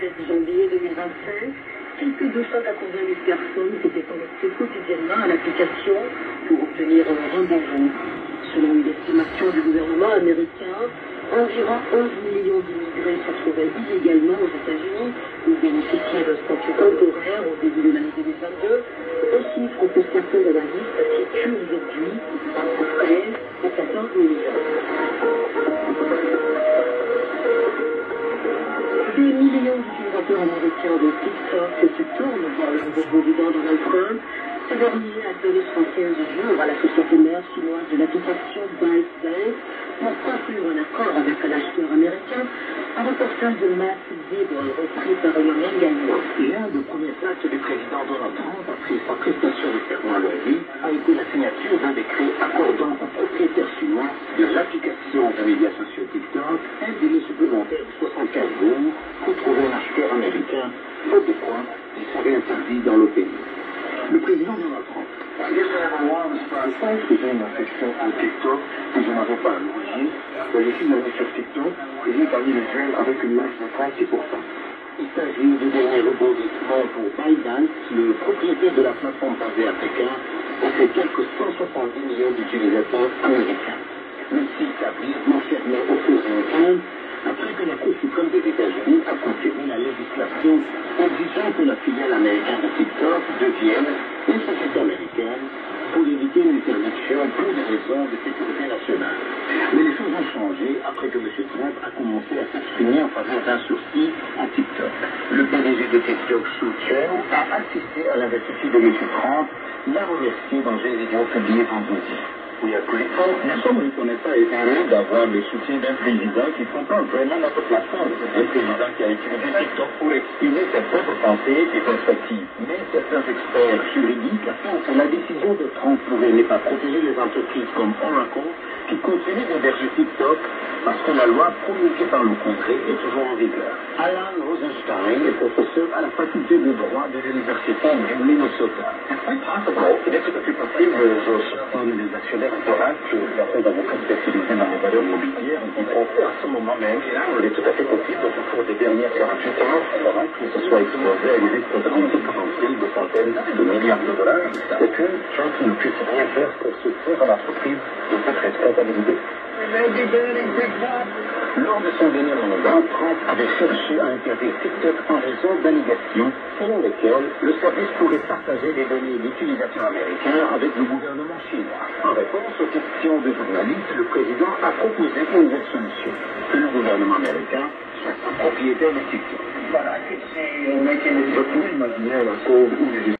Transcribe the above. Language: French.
Janvier 2025, quelques 280 000 personnes s'étaient connectées quotidiennement à l'application pour obtenir un rendez-vous. Selon une estimation du gouvernement américain, environ 11 millions d'immigrés se trouvaient illégalement aux États-Unis ou bénéficiaient d'un statut temporaire au début de l'année 2022, un chiffre que certains analystes situent aujourd'hui entre 13 et 14 millions. Des millions d'utilisateurs américains de TikTok qui tournent vers le nouveau président Donald Trump. Ce dernier a donné son 15 jours à la société mère chinoise de l'application ByteDance pour conclure un accord avec l'acheteur américain. Un reportage de Matt Ziegler repris par Lionel Gagnon. L'un des premiers actes du président Donald Trump après sa prestation de serment lundi a été la signature d'un décret accordant aux propriétaires chinois de l'application des médias sociaux TikTok un délai supplémentaire de 75 jours pour trouver un acheteur américain, faute de quoi il serait interdit dans le pays. Le président Donald Trump. Je pense que j'ai une affection au TikTok que je n'avais pas à l'origine. Je suis allé sur TikTok et j'ai gagné le jeu avec une marge de 36%. Il s'agit du dernier rebondissement pour ByteDance, le propriétaire de la plateforme basée à Pékin, et ses quelques 170 millions d'utilisateurs américains. Le site a brièvement fermé au feu 2015 après que la Cour suprême des États-Unis a confirmé la législation exigeant que la filiale américaine de TikTok devienne une société américaine pour éviter une interdiction pour des raisons de sécurité nationale. Mais les choses ont changé après que M. Trump a commencé à s'exprimer en faveur d'un sursis à TikTok. Le PDG de TikTok, Shou Chen, a assisté à l'investiture de M. Trump, l'a remercié dans une vidéo publiée vendredi. Nous sommes reconnaissants et heureux d'avoir le soutien d'un président qui comprend vraiment notre plateforme. Un président qui a utilisé TikTok pour exprimer ses propres pensées et perspectives. Mais certains experts juridiques affirment que la décision de Trump n'est pas protéger les entreprises comme Oracle qui continuent d'héberger TikTok parce que la loi promulguée par le Congrès est toujours en vigueur. Alan Rosenstein est professeur à la faculté de droit de l'Université du Minnesota. Il est tout à fait possible, comme les actionnaires Oracle, la fait d'avocats spécialisés dans les valeurs mobilières, qui pensent à ce moment même, il est tout à fait possible qu'au cours des dernières 48 heures, Oracle se soit exposé à des responsabilités potentielles de centaines de milliards de dollars, et que Trump ne puisse rien faire pour soustraire à l'entreprise de cette responsabilité. Lors de son dernier mandat, Trump avait cherché à interdire TikTok en raison d'allégations selon lesquelles le service pourrait partager les données d'utilisateurs américains avec le gouvernement chinois. En réponse aux questions des journalistes, le président a proposé une nouvelle solution, que le gouvernement américain soit propriétaire de TikTok. Je peux imaginer un accord où les